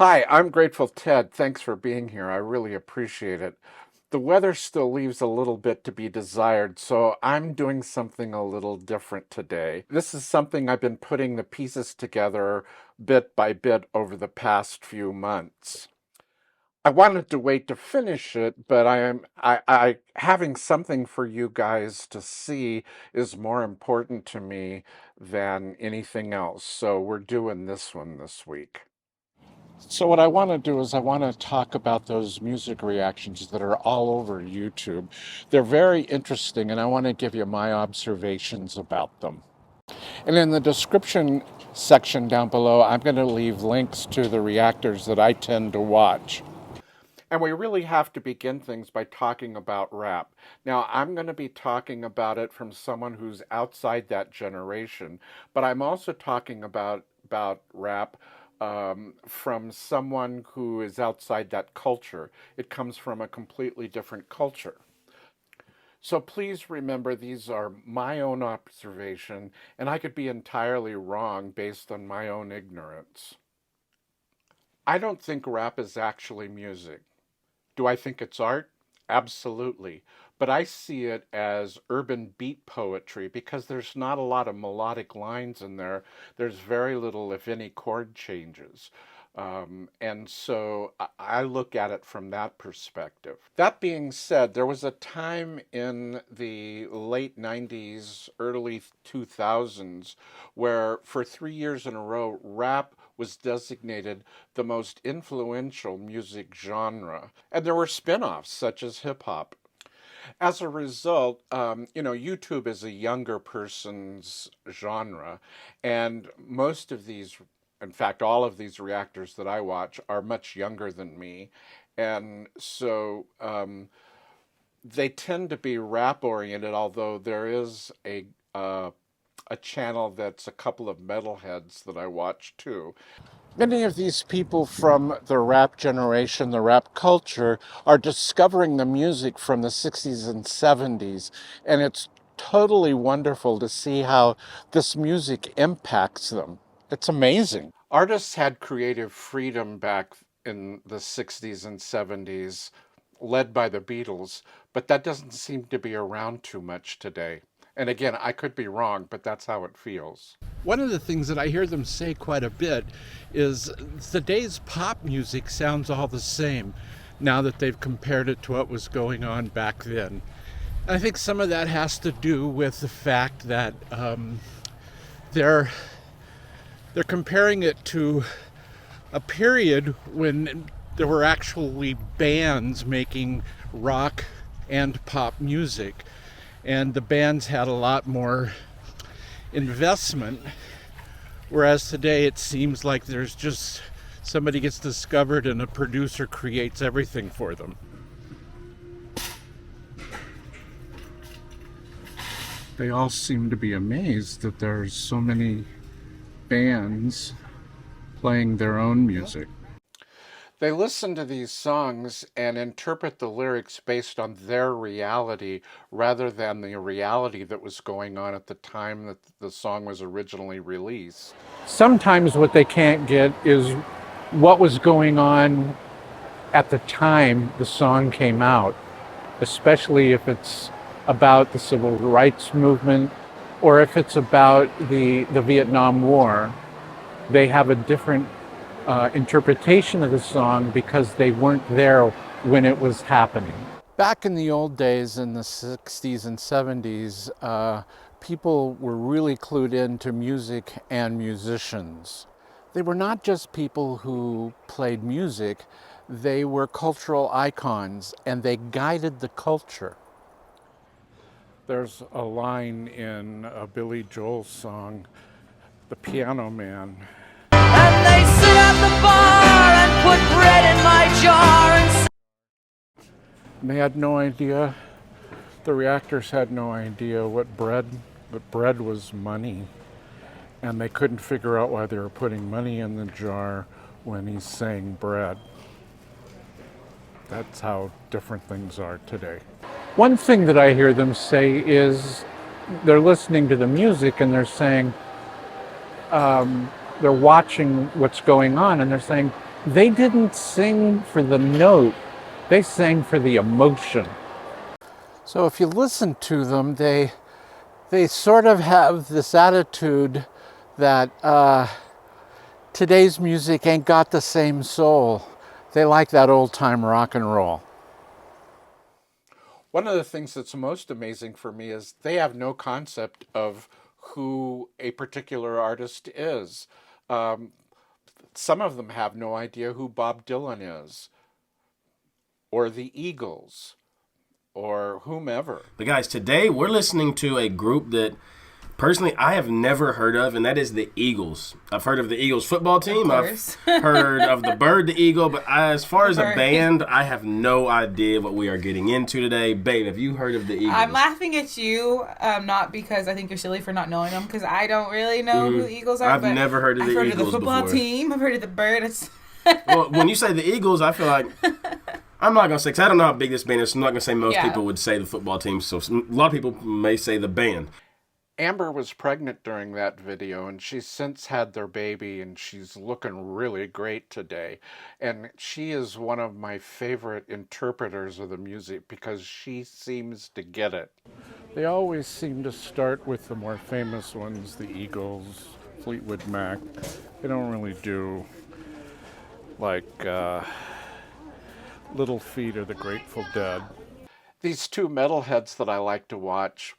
Hi, I'm Grateful Ted. Thanks for being here. I really appreciate it. The weather still leaves a little bit to be desired, so I'm doing something a little different today. This is something I've been putting the pieces together bit by bit over the past few months. I wanted to wait to finish it, but I having something for you guys to see is more important to me than anything else. So we're doing this one this week. So what I want to do is I want to talk about those music reactions that are all over YouTube. They're very interesting, and I want to give you my observations about them. And in the description section down below, I'm going to leave links to the reactors that I tend to watch. And we really have to begin things by talking about rap. Now, I'm going to be talking about it from someone who's outside that generation, but I'm also talking about rap from someone who is outside that culture. It comes from a completely different culture. So please remember these are my own observation, and I could be entirely wrong based on my own ignorance. I don't think rap is actually music. Do I think it's art? Absolutely. But I see it as urban beat poetry because there's not a lot of melodic lines in there. There's very little, if any, chord changes. And so I look at it from that perspective. That being said, there was a time in the late 90s, early 2000s, where for 3 years in a row, rap was designated the most influential music genre. And there were spin-offs such as hip hop. As a result, YouTube is a younger person's genre, and most of these, in fact, all of these reactors that I watch are much younger than me. And so they tend to be rap oriented, although there is a channel that's a couple of metalheads that I watch too. Many of these people from the rap generation, the rap culture, are discovering the music from the 60s and 70s, and it's totally wonderful to see how this music impacts them. It's amazing. Artists had creative freedom back in the 60s and 70s, led by the Beatles, but that doesn't seem to be around too much today. And again, I could be wrong, but that's how it feels. One of the things that I hear them say quite a bit is today's pop music sounds all the same now that they've compared it to what was going on back then. And I think some of that has to do with the fact that they're comparing it to a period when there were actually bands making rock and pop music, and the bands had a lot more investment, whereas today it seems like there's just somebody gets discovered and a producer creates everything for them. They all seem to be amazed that there's so many bands playing their own music. They listen to these songs and interpret the lyrics based on their reality rather than the reality that was going on at the time that the song was originally released. Sometimes what they can't get is what was going on at the time the song came out, especially if it's about the civil rights movement or if it's about the Vietnam War. They have a different interpretation of the song because they weren't there when it was happening. Back in the old days, in the 60s and 70s, people were really clued into music and musicians. They were not just people who played music, they were cultural icons and they guided the culture. There's a line in a Billy Joel song, The Piano Man. And they sit at the bar and put bread in my jar and they had no idea, the reactors had no idea that bread was money. And they couldn't figure out why they were putting money in the jar when he's saying bread. That's how different things are today. One thing that I hear them say is they're listening to the music and they're saying, they're watching what's going on and they're saying, They didn't sing for the note, they sang for the emotion. So if you listen to them, they sort of have this attitude that today's music ain't got the same soul. They like that old time rock and roll. One of the things that's most amazing for me is they have no concept of who a particular artist is. Um, some of them have no idea who Bob Dylan is, or the Eagles, or whomever. But guys, today we're listening to a group that personally I have never heard of, and that is the Eagles. I've heard of the Eagles football team. I've heard of the bird, the eagle, but as far as a band, I have no idea what we are getting into today. Babe, have you heard of the Eagles? I'm laughing at you, not because I think you're silly for not knowing them, because I don't really know who the Eagles are. I've never heard of the Eagles I've heard of the football team. I've heard of the bird. Well, when you say the Eagles, I feel like I'm not going to say, because I don't know how big this band is, so I'm not going to say most people would say the football team, so a lot of people may say the band. Amber was pregnant during that video, and she's since had their baby, and she's looking really great today. And she is one of my favorite interpreters of the music because she seems to get it. They always seem to start with the more famous ones, the Eagles, Fleetwood Mac. They don't really do like Little Feat or the Grateful Dead. These two metalheads that I like to watch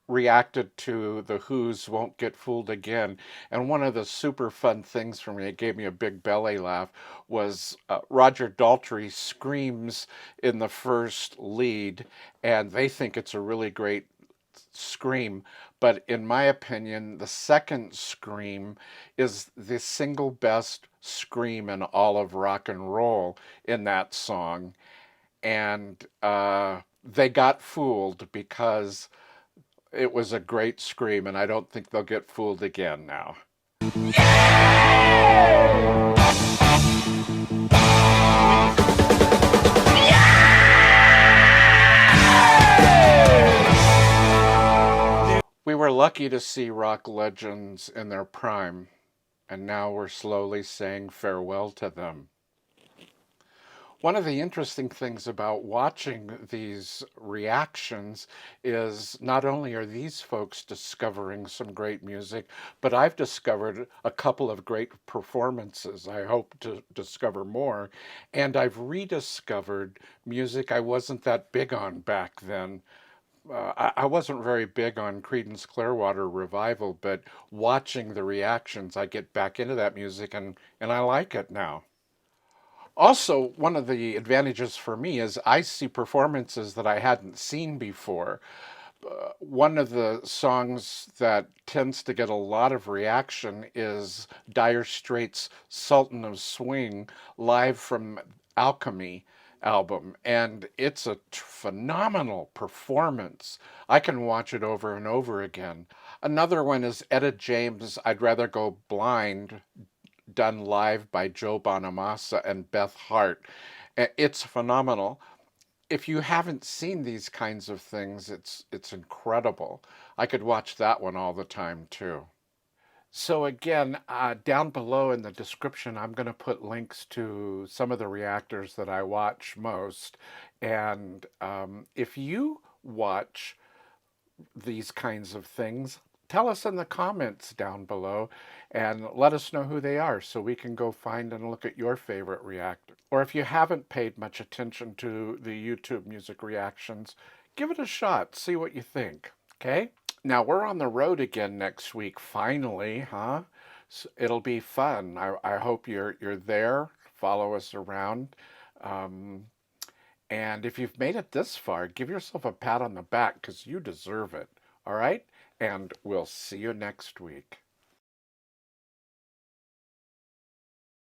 reacted to the Who's Won't Get Fooled Again. And one of the super fun things for me, it gave me a big belly laugh, was Roger Daltrey screams in the first lead, and they think it's a really great scream. But in my opinion, the second scream is the single best scream in all of rock and roll in that song. And they got fooled because it was a great scream, and I don't think they'll get fooled again now. We were lucky to see rock legends in their prime, and now we're slowly saying farewell to them. One of the interesting things about watching these reactions is not only are these folks discovering some great music, but I've discovered a couple of great performances. I hope to discover more. And I've rediscovered music I wasn't that big on back then. I wasn't very big on Creedence Clearwater Revival, but watching the reactions, I get back into that music, and I like it now. Also, one of the advantages for me is I see performances that I hadn't seen before. One of the songs that tends to get a lot of reaction is Dire Straits' Sultan of Swing, live from Alchemy album, and it's a phenomenal performance. I can watch it over and over again. Another one is Etta James' I'd Rather Go Blind, done live by Joe Bonamassa and Beth Hart. It's phenomenal. If you haven't seen these kinds of things, it's incredible. I could watch that one all the time too. So again, down below in the description, I'm going to put links to some of the reactors that I watch most. And if you watch these kinds of things, tell us in the comments down below and let us know who they are so we can go find and look at your favorite reactor. Or if you haven't paid much attention to the YouTube music reactions, give it a shot, see what you think, okay? Now we're on the road again next week, finally, huh? So it'll be fun. I hope you're there. Follow us around. And if you've made it this far, give yourself a pat on the back because you deserve it, all right? And we'll see you next week.